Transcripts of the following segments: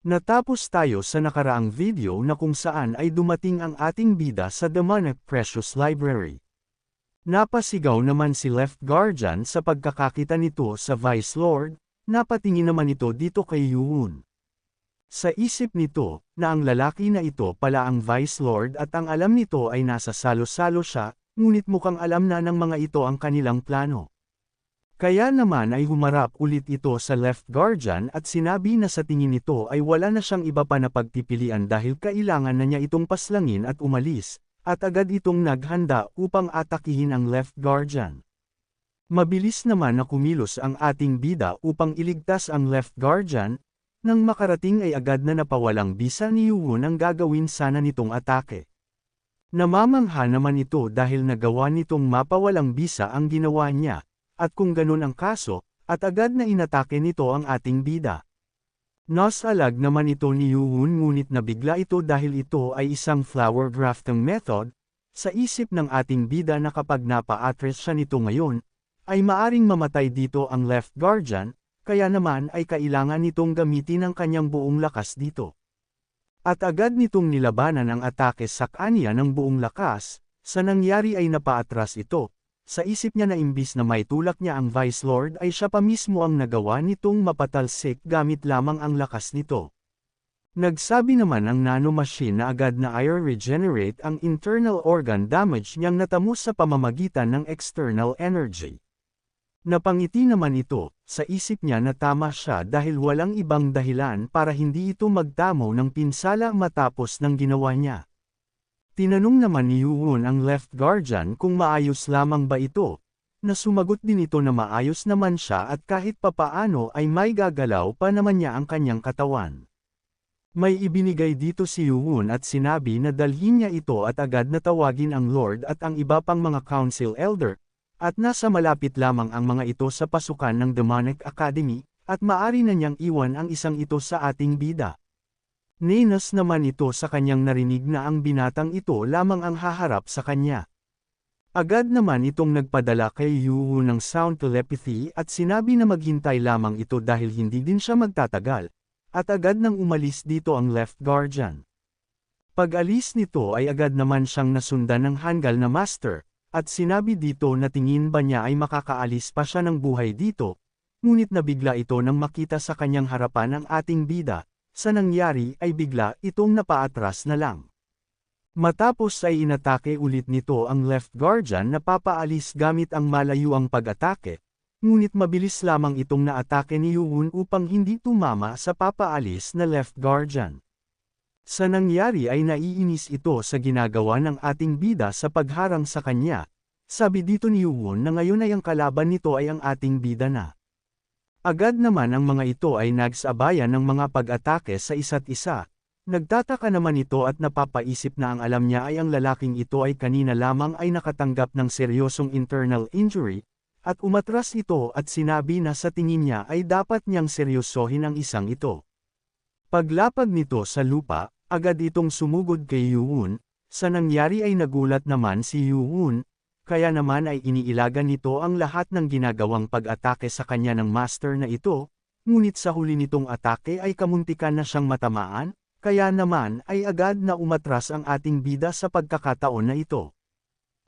Natapos tayo sa nakaraang video na kung saan ay dumating ang ating bida sa Demonic Precious Library. Napasigaw naman si Left Guardian sa pagkakakita nito sa Vice Lord, napatingin naman ito dito kay Yuun. Sa isip nito, na ang lalaki na ito pala ang Vice Lord at ang alam nito ay nasa salo-salo siya, ngunit mukhang alam na ng mga ito ang kanilang plano. Kaya naman ay humarap ulit ito sa Left Guardian at sinabi na sa tingin nito ay wala na siyang iba pa na pagpipilian dahil kailangan na niya itong paslangin at umalis, at agad itong naghanda upang atakihin ang Left Guardian. Mabilis naman na kumilos ang ating bida upang iligtas ang Left Guardian, nang makarating ay agad na napawalang bisa ni Yuun ang gagawin sana nitong atake. Namamangha naman ito dahil nagawa nitong mapawalang bisa ang ginawa niya. At kung ganun ang kaso, at agad na inatake nito ang ating bida. Nasalag naman ito ni Yuun ngunit nabigla ito dahil ito ay isang flower grafting method, sa isip ng ating bida na kapag napa-address siya nito ngayon, ay maaring mamatay dito ang Left Guardian, kaya naman ay kailangan nitong gamitin ang kanyang buong lakas dito. At agad nitong nilabanan ang atake sa kanya ng buong lakas, sa nangyari ay napa-atras ito. Sa isip niya na imbis na may tulak niya ang Vice Lord ay siya pa mismo ang nagawa nitong mapatalsik gamit lamang ang lakas nito. Nagsabi naman ang nanomachine na agad na i-regenerate ang internal organ damage niyang natamo sa pamamagitan ng external energy. Napangiti naman ito, sa isip niya na tama siya dahil walang ibang dahilan para hindi ito magtamo ng pinsala matapos ng ginawa niya. Tinanong naman ni Yuun ang Left Guardian kung maayos lamang ba ito, na sumagot din ito na maayos naman siya at kahit papaano ay may gagalaw pa naman niya ang kanyang katawan. May ibinigay dito si Yuun at sinabi na dalhin niya ito at agad na tawagin ang Lord at ang iba pang mga Council Elder, at nasa malapit lamang ang mga ito sa pasukan ng Demonic Academy, at maari na niyang iwan ang isang ito sa ating bida. Ninas naman ito sa kanyang narinig na ang binatang ito lamang ang haharap sa kanya. Agad naman itong nagpadala kay Yuun ng sound telepathy at sinabi na maghintay lamang ito dahil hindi din siya magtatagal, at agad nang umalis dito ang Left Guardian. Pag-alis nito ay agad naman siyang nasundan ng Hangul na Master, at sinabi dito na tingin ba niya ay makakaalis pa siya ng buhay dito, ngunit nabigla ito nang makita sa kanyang harapan ang ating bida. Sa nangyari ay bigla itong napaatras na lang. Matapos ay inatake ulit nito ang Left Guardian na papaalis gamit ang malayuang pag-atake, ngunit mabilis lamang itong naatake ni Yuun upang hindi tumama sa papaalis na Left Guardian. Sa nangyari ay naiinis ito sa ginagawa ng ating bida sa pagharang sa kanya. Sabi dito ni Yuun na ngayon ay ang kalaban nito ay ang ating bida na. Agad naman ang mga ito ay nagsabayan ng mga pag-atake sa isa't isa. Nagtataka naman ito at napapaisip na ang alam niya ay ang lalaking ito ay kanina lamang ay nakatanggap ng seryosong internal injury, at umatras ito at sinabi na sa tingin niya ay dapat niyang seryosohin ang isang ito. Paglapag nito sa lupa, agad itong sumugod kay Yuun, sa nangyari ay nagulat naman si Yuun, kaya naman ay iniilagan nito ang lahat ng ginagawang pag-atake sa kanya ng master na ito, ngunit sa huli nitong atake ay kamuntikan na siyang matamaan, kaya naman ay agad na umatras ang ating bida sa pagkakataon na ito.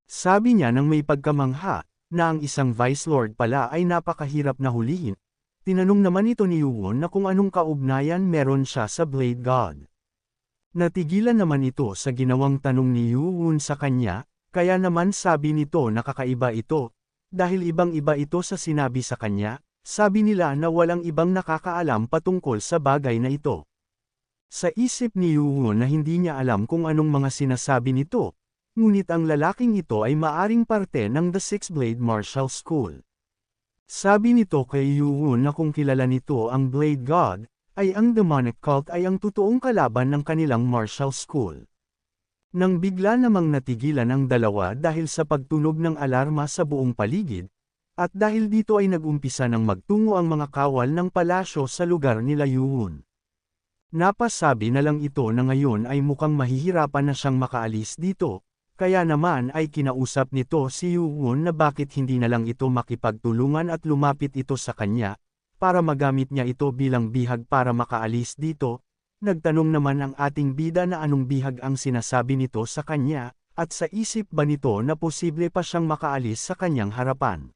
Sabi niya nang may pagkamangha, na ang isang Vice Lord pala ay napakahirap na hulihin. Tinanong naman ito ni Yuun na kung anong kaugnayan meron siya sa Blade God. Natigilan naman ito sa ginawang tanong ni Yuun sa kanya, kaya naman sabi nito na kakaiba ito, dahil ibang-iba ito sa sinabi sa kanya, sabi nila na walang ibang nakakaalam patungkol sa bagay na ito. Sa isip ni Yuun na hindi niya alam kung anong mga sinasabi nito, ngunit ang lalaking ito ay maaring parte ng The Six Blade Martial School. Sabi nito kay Yuun na kung kilala nito ang Blade God, ay ang demonic cult ay ang totoong kalaban ng kanilang martial school. Nang bigla namang natigilan ang dalawa dahil sa pagtunog ng alarma sa buong paligid, at dahil dito ay nag-umpisa ng magtungo ang mga kawal ng palasyo sa lugar nila Yuun. Napasabi na lang ito na ngayon ay mukhang mahihirapan na siyang makaalis dito, kaya naman ay kinausap nito si Yuun na bakit hindi na lang ito makipagtulungan at lumapit ito sa kanya, para magamit niya ito bilang bihag para makaalis dito, Nagtanong naman ang ating bida na anong bihag ang sinasabi nito sa kanya, at sa isip ba nito na posible pa siyang makaalis sa kanyang harapan.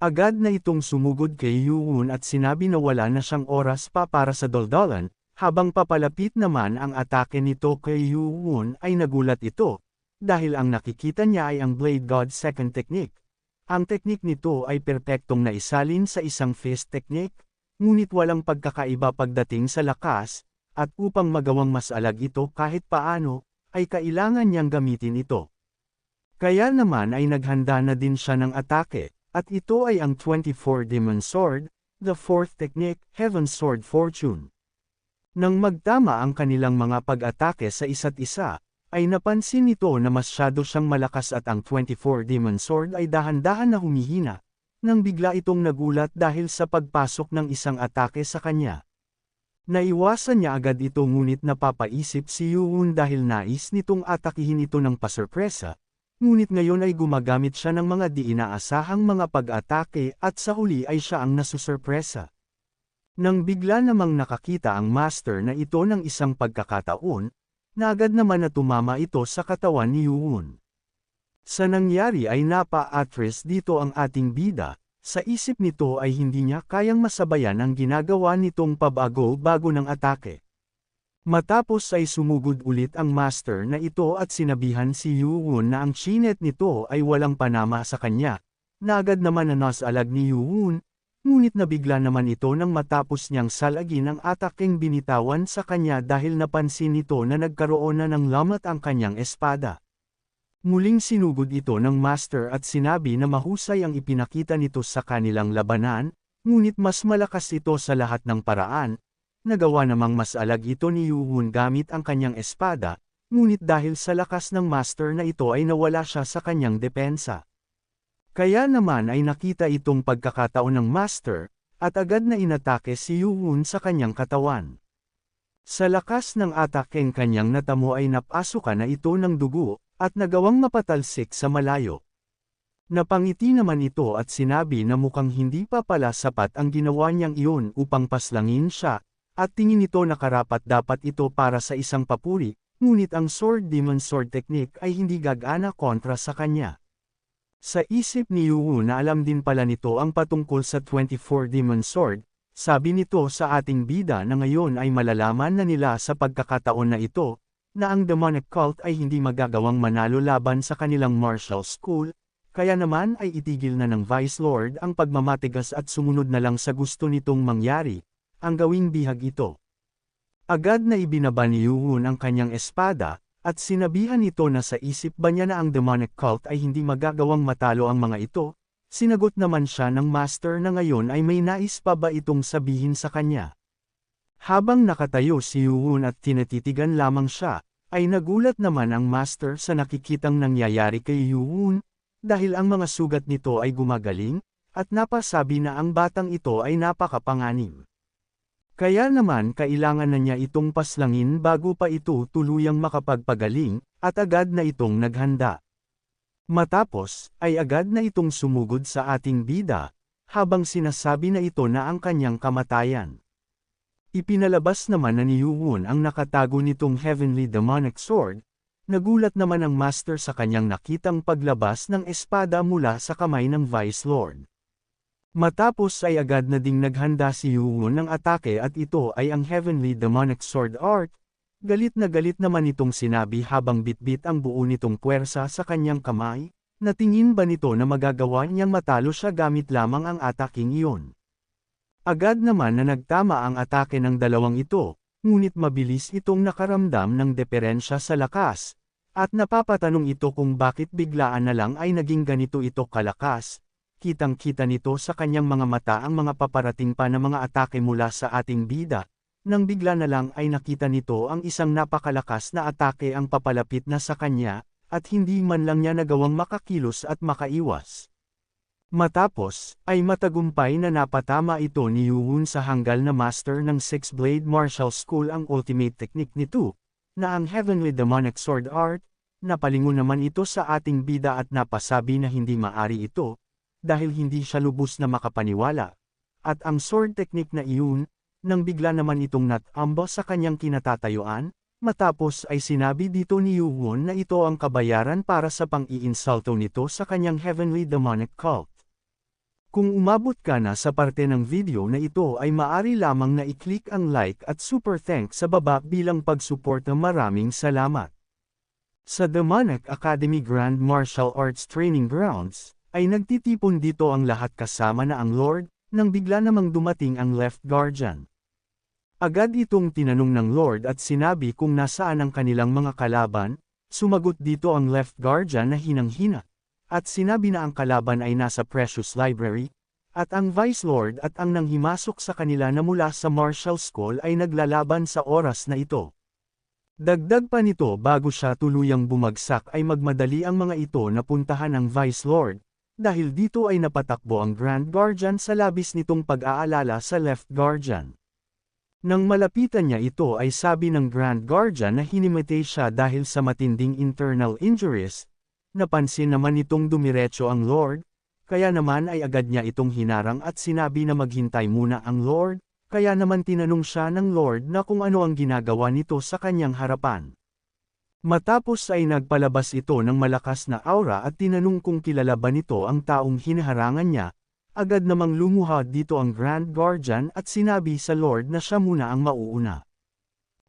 Agad na itong sumugod kay Yuun at sinabi na wala na siyang oras pa para sa daldalan, habang papalapit naman ang atake nito kay Yuun ay nagulat ito, dahil ang nakikita niya ay ang Blade God Second Technique. Ang teknik nito ay perpektong naisalin sa isang fist technique, ngunit walang pagkakaiba pagdating sa lakas, at upang magawang mas alag ito kahit paano, ay kailangan niyang gamitin ito. Kaya naman ay naghanda na din siya ng atake, at ito ay ang 24 Demon Sword, the fourth technique, Heaven's Sword Fortune. Nang magtama ang kanilang mga pag-atake sa isa't isa, ay napansin nito na masyado siyang malakas at ang 24 Demon Sword ay dahan-dahan na humihina, nang bigla itong nagulat dahil sa pagpasok ng isang atake sa kanya. Naiwasan niya agad ito ngunit napapaisip si Yuun dahil nais nitong atakihin ito ng pasurpresa, ngunit ngayon ay gumagamit siya ng mga di inaasahang mga pag-atake at sa huli ay siya ang nasusurpresa. Nang bigla namang nakakita ang master na ito ng isang pagkakataon, na agad naman na tumama ito sa katawan ni Yuun. Sa nangyari ay napa-atras dito ang ating bida. Sa isip nito ay hindi niya kayang masabayan ang ginagawa nitong pabago-bago ng atake. Matapos ay sumugod ulit ang master na ito at sinabihan si Yuun na ang chinet nito ay walang panama sa kanya, na agad naman na nasalag ni Yuun, ngunit nabigla naman ito nang matapos niyang salagin ang atakeng binitawan sa kanya dahil napansin nito na nagkaroon na ng lamat ang kanyang espada. Muling sinugod ito ng master at sinabi na mahusay ang ipinakita nito sa kanilang labanan, ngunit mas malakas ito sa lahat ng paraan. Nagawa namang mas alag ito ni Yuun gamit ang kanyang espada, ngunit dahil sa lakas ng master na ito ay nawala siya sa kanyang depensa. Kaya naman ay nakita itong pagkakataon ng master, at agad na inatake si Yuun sa kanyang katawan. Sa lakas ng atakeng kanyang natamo ay napasukan na ito ng dugo, at nagawang mapatalsik sa malayo. Napangiti naman ito at sinabi na mukhang hindi pa pala sapat ang ginawa niyang iyon upang paslangin siya, at tingin nito na karapat-dapat ito para sa isang papuri, ngunit ang Sword Demon Sword Technique ay hindi gagana kontra sa kanya. Sa isip ni Yuun na alam din pala nito ang patungkol sa 24 Demon Sword, sabi nito sa ating bida na ngayon ay malalaman na nila sa pagkakataon na ito, na ang demonic cult ay hindi magagawang manalo laban sa kanilang martial school, kaya naman ay itigil na ng Vice Lord ang pagmamatigas at sumunod na lang sa gusto nitong mangyari, ang gawing bihag ito. Agad na ibinaba ni Yuun ang kanyang espada, at sinabihan ito na sa isip ba niya na ang demonic cult ay hindi magagawang matalo ang mga ito, sinagot naman siya ng master na ngayon ay may nais pa ba itong sabihin sa kanya. Habang nakatayo si Yuun at tinatitigan lamang siya, ay nagulat naman ang master sa nakikitang nangyayari kay Yuun, dahil ang mga sugat nito ay gumagaling, at napasabi na ang batang ito ay napakapanganib. Kaya naman kailangan na niya itong paslangin bago pa ito tuluyang makapagpagaling, at agad na itong naghanda. Matapos, ay agad na itong sumugod sa ating bida, habang sinasabi na ito na ang kanyang kamatayan. Ipinalabas naman na ni Yuun ang nakatago nitong Heavenly Demonic Sword, nagulat naman ang master sa kanyang nakitang paglabas ng espada mula sa kamay ng Vice Lord. Matapos ay agad na ding naghanda si Yuun ng atake at ito ay ang Heavenly Demonic Sword Art, galit na galit naman itong sinabi habang bitbit ang buo nitong puwersa sa kanyang kamay, na tingin ba nito na magagawa niyang matalo siya gamit lamang ang ataking iyon. Agad naman na nagtama ang atake ng dalawang ito, ngunit mabilis itong nakaramdam ng diferensya sa lakas, at napapatanong ito kung bakit biglaan na lang ay naging ganito ito kalakas. Kitang-kita nito sa kanyang mga mata ang mga paparating pa na mga atake mula sa ating bida, nang bigla na lang ay nakita nito ang isang napakalakas na atake ang papalapit na sa kanya, at hindi man lang niya nagawang makakilos at makaiwas. Matapos, ay matagumpay na napatama ito ni Yuun sa hanggal na master ng Six Blade Martial School ang ultimate technique nito, na ang Heavenly Demonic Sword Art, napalingon naman ito sa ating bida at napasabi na hindi maari ito, dahil hindi siya lubos na makapaniwala. At ang sword technique na iyon, nang bigla naman itong natambo sa kanyang kinatatayuan, matapos ay sinabi dito ni Yuwon na ito ang kabayaran para sa pang-iinsulto nito sa kanyang heavenly demonic cult. Kung umabot ka na sa parte ng video na ito ay maaari lamang na i-click ang like at super thanks sa baba bilang pagsuporta. Maraming salamat. Sa Demonic Academy Grand Martial Arts Training Grounds, ay nagtitipon dito ang lahat kasama na ang Lord, nang bigla namang dumating ang Left Guardian. Agad itong tinanong ng Lord at sinabi kung nasaan ang kanilang mga kalaban, sumagot dito ang Left Guardian na hinang-hina, at sinabi na ang kalaban ay nasa Precious Library, at ang Vice Lord at ang nanghimasok sa kanila na mula sa Martial School ay naglalaban sa oras na ito. Dagdag pa nito bago siya tuluyang bumagsak ay magmadali ang mga ito na puntahan ang Vice Lord, dahil dito ay napatakbo ang Grand Guardian sa labis nitong pag-aalala sa Left Guardian. Nang malapitan niya ito ay sabi ng Grand Guardian na hinimatay siya dahil sa matinding internal injuries. Napansin naman itong dumiretso ang Lord, kaya naman ay agad niya itong hinarang at sinabi na maghintay muna ang Lord, kaya naman tinanong siya ng Lord na kung ano ang ginagawa nito sa kanyang harapan. Matapos ay nagpalabas ito ng malakas na aura at tinanong kung kilala ba nito ang taong hinaharangan niya, agad namang lumuhad dito ang Grand Guardian at sinabi sa Lord na siya muna ang mauuna.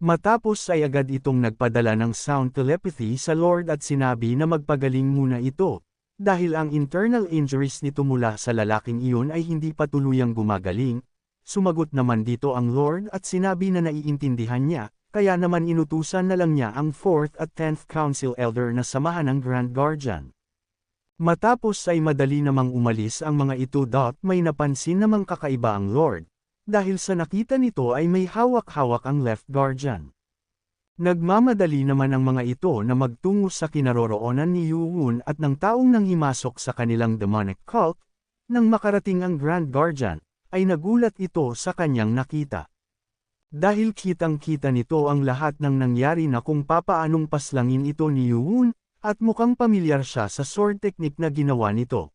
Matapos ay agad itong nagpadala ng sound telepathy sa Lord at sinabi na magpagaling muna ito, dahil ang internal injuries nito mula sa lalaking iyon ay hindi pa tuluyang gumagaling. Sumagot naman dito ang Lord at sinabi na naiintindihan niya, kaya naman inutusan na lang niya ang 4th at 10th Council Elder na samahan ng Grand Guardian. Matapos ay madali namang umalis ang mga ito. May napansin namang kakaiba ang Lord. Dahil sa nakita nito ay may hawak-hawak ang Left Guardian. Nagmamadali naman ang mga ito na magtungo sa kinaroroonan ni Yuwon at ng taong nanghimasok sa kanilang demonic cult. Nang makarating ang Grand Guardian, ay nagulat ito sa kanyang nakita. Dahil kitang-kita nito ang lahat ng nangyari na kung papaanong paslangin ito ni Yuwon, at mukhang pamilyar siya sa sword technique na ginawa nito.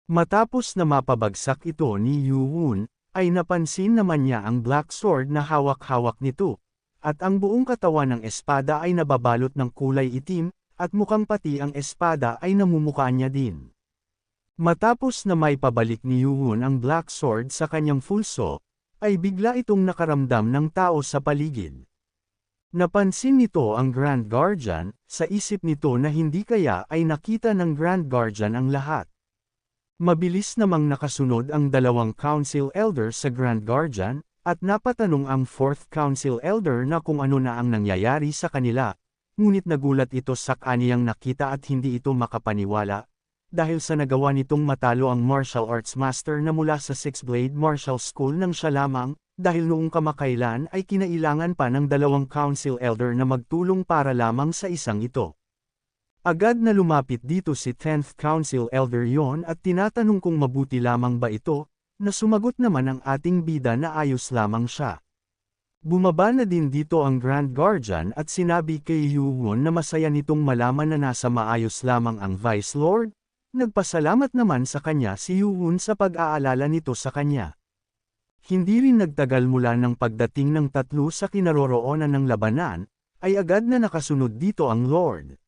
Matapos na mapabagsak ito ni Yuwon, ay napansin naman niya ang black sword na hawak-hawak nito, at ang buong katawan ng espada ay nababalot ng kulay itim, at mukhang pati ang espada ay namumukha niya din. Matapos na may pabalik ni Yuwon ang black sword sa kanyang pulso, ay bigla itong nakaramdam ng tao sa paligid. Napansin nito ang Grand Guardian, sa isip nito na hindi kaya ay nakita ng Grand Guardian ang lahat. Mabilis namang nakasunod ang dalawang Council Elder sa Grand Guardian, at napatanong ang 4th Council Elder na kung ano na ang nangyayari sa kanila, ngunit nagulat ito sa kaniyang nakita at hindi ito makapaniwala, dahil sa nagawa nitong matalo ang martial arts master na mula sa Six Blade Martial School nang siya lamang, dahil noong kamakailan ay kinailangan pa ng dalawang Council Elder na magtulong para lamang sa isang ito. Agad na lumapit dito si 10th Council Elder yon at tinatanong kung mabuti lamang ba ito, na sumagot naman ang ating bida na ayos lamang siya. Bumaba na din dito ang Grand Guardian at sinabi kay Yuwon na masaya nitong malaman na nasa maayos lamang ang Vice Lord. Nagpasalamat naman sa kanya si Yuwon sa pag-aalala nito sa kanya. Hindi rin nagtagal mula ng pagdating ng tatlo sa kinaroroonan ng labanan, ay agad na nakasunod dito ang Lord.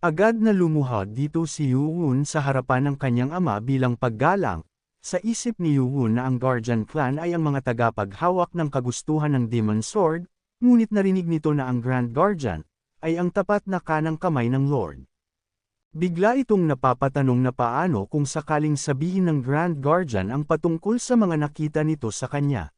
Agad na lumuhad dito si Yuwon sa harapan ng kanyang ama bilang paggalang, sa isip ni Yuwon na ang Guardian Clan ay ang mga tagapaghawak ng kagustuhan ng Demon Sword, ngunit narinig nito na ang Grand Guardian, ay ang tapat na kanang kamay ng Lord. Bigla itong napapatanong na paano kung sakaling sabihin ng Grand Guardian ang patungkol sa mga nakita nito sa kanya.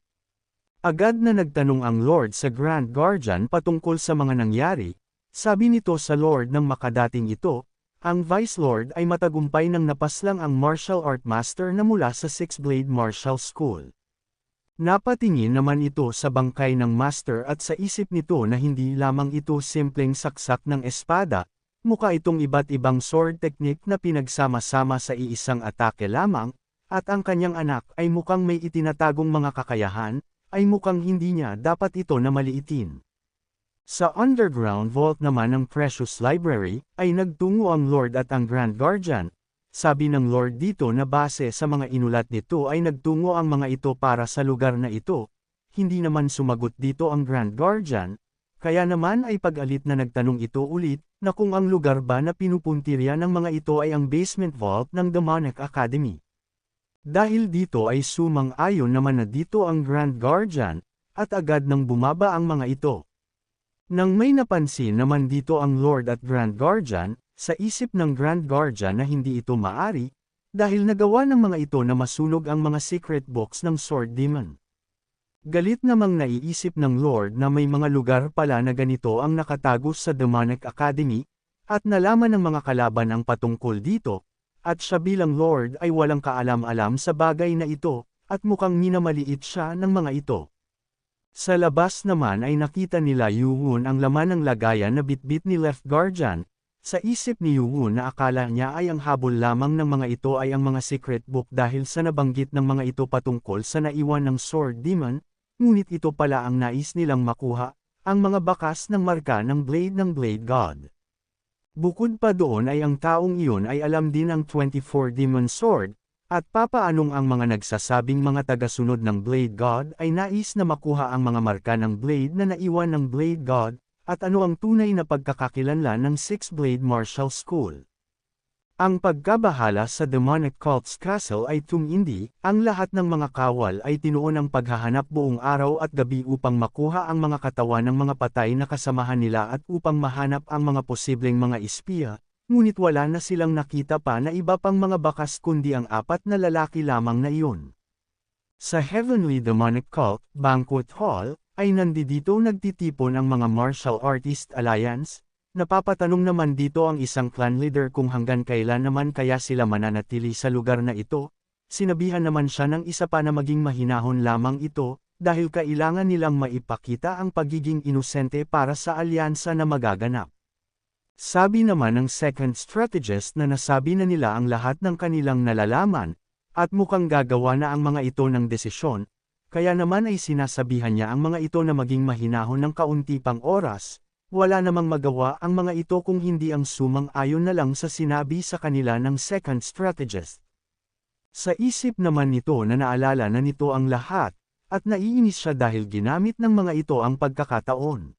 Agad na nagtanong ang Lord sa Grand Guardian patungkol sa mga nangyari. Sabi nito sa Lord ng makadating ito, ang Vice Lord ay matagumpay nang napaslang ang martial art master na mula sa Six Blade Martial School. Napatingin naman ito sa bangkay ng master at sa isip nito na hindi lamang ito simpleng saksak ng espada, mukha itong iba't ibang sword technique na pinagsama-sama sa iisang atake lamang, at ang kanyang anak ay mukhang may itinatagong mga kakayahan, ay mukhang hindi niya dapat ito na maliitin. Sa underground vault naman ng Precious Library, ay nagtungo ang Lord at ang Grand Guardian. Sabi ng Lord dito na base sa mga inulat nito ay nagtungo ang mga ito para sa lugar na ito. hindi naman sumagot dito ang Grand Guardian, kaya naman ay pag-alit na nagtanong ito ulit, na kung ang lugar ba na pinupuntirya ng mga ito ay ang basement vault ng Demonic Academy. Dahil dito ay sumang-ayon naman na dito ang Grand Guardian, at agad nang bumaba ang mga ito. Nang may napansin naman dito ang Lord at Grand Guardian, sa isip ng Grand Guardian na hindi ito maari, dahil nagawa ng mga ito na masunog ang mga secret box ng Sword Demon. Galit namang naiisip ng Lord na may mga lugar pala na ganito ang nakatago sa Demonic Academy, at nalaman ng mga kalaban ang patungkol dito, at siya bilang Lord ay walang kaalam-alam sa bagay na ito, at mukhang minamaliit siya ng mga ito. Sa labas naman ay nakita nila Yuhun ang laman ng lagayan na bitbit ni Left Guardian. Sa isip ni Yuhun na akala niya ay ang habol lamang ng mga ito ay ang mga secret book dahil sa nabanggit ng mga ito patungkol sa naiwan ng Sword Demon, ngunit ito pala ang nais nilang makuha, ang mga bakas ng marka ng Blade God. Bukod pa doon ay ang taong iyon ay alam din ang 24 Demon Sword, at papaanong ang mga nagsasabing mga tagasunod ng Blade God ay nais na makuha ang mga marka ng Blade na naiwan ng Blade God, at ano ang tunay na pagkakakilanlan ng Six Blade Martial School. Ang pagkabahala sa Demonic Cult's Castle ay tumindi, ang lahat ng mga kawal ay tinuon ang paghahanap buong araw at gabi upang makuha ang mga katawan ng mga patay na kasamahan nila at upang mahanap ang mga posibleng mga espiya, ngunit wala na silang nakita pa na iba pang mga bakas kundi ang 4 na lalaki lamang na iyon. Sa Heavenly Demonic Cult Banquet Hall, ay nandito nagtitipon ang mga Martial Artist Alliance. Napapatanong naman dito ang isang clan leader kung hanggang kailan naman kaya sila mananatili sa lugar na ito. Sinabihan naman siya ng isa pa na maging mahinahon lamang ito, dahil kailangan nilang maipakita ang pagiging inosente para sa alyansa na magaganap. Sabi naman ng second strategist na nasabi na nila ang lahat ng kanilang nalalaman, at mukhang gagawa na ang mga ito ng desisyon, kaya naman ay sinasabihan niya ang mga ito na maging mahinahon ng kaunti pang oras. Wala namang magawa ang mga ito kung hindi ang sumang-ayon na lang sa sinabi sa kanila ng second strategist. Sa isip naman nito na naalala na nito ang lahat, at naiinis siya dahil ginamit ng mga ito ang pagkakataon.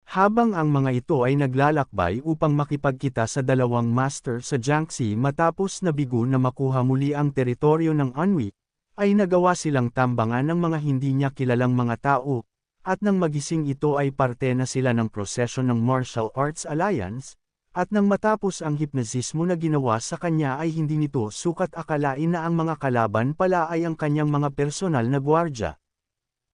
Habang ang mga ito ay naglalakbay upang makipagkita sa dalawang master sa Jiangxi matapos na bigo na makuha muli ang teritoryo ng Anhui, ay nagawa silang tambangan ng mga hindi niya kilalang mga tao, at nang magising ito ay parte na sila ng prosesyon ng Martial Arts Alliance, at nang matapos ang hipnosismo na ginawa sa kanya ay hindi nito sukat akalain na ang mga kalaban pala ay ang kanyang mga personal na gwardya.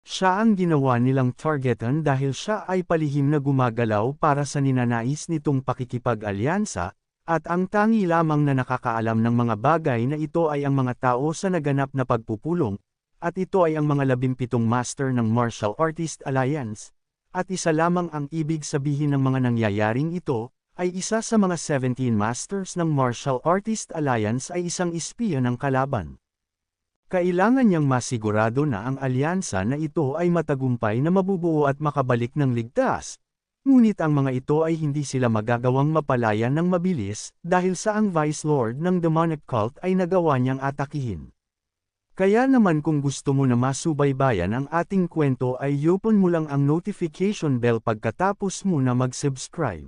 Siya ang ginawa nilang targetan dahil siya ay palihim na gumagalaw para sa ninanais nitong pakikipag-alyansa, at ang tangi lamang na nakakaalam ng mga bagay na ito ay ang mga tao sa naganap na pagpupulong, at ito ay ang mga 17 master ng Martial Artist Alliance, at isa lamang ang ibig sabihin ng mga nangyayaring ito, ay isa sa mga 17 masters ng Martial Artist Alliance ay isang espiya ng kalaban. Kailangan niyang masigurado na ang alyansa na ito ay matagumpay na mabubuo at makabalik ng ligtas, ngunit ang mga ito ay hindi sila magagawang mapalaya ng mabilis dahil sa ang Vice Lord ng Demonic Cult ay nagawa niyang atakihin. Kaya naman kung gusto mo na masubaybayan ang ating kwento ay i-open mo lang ang notification bell pagkatapos mo na mag-subscribe.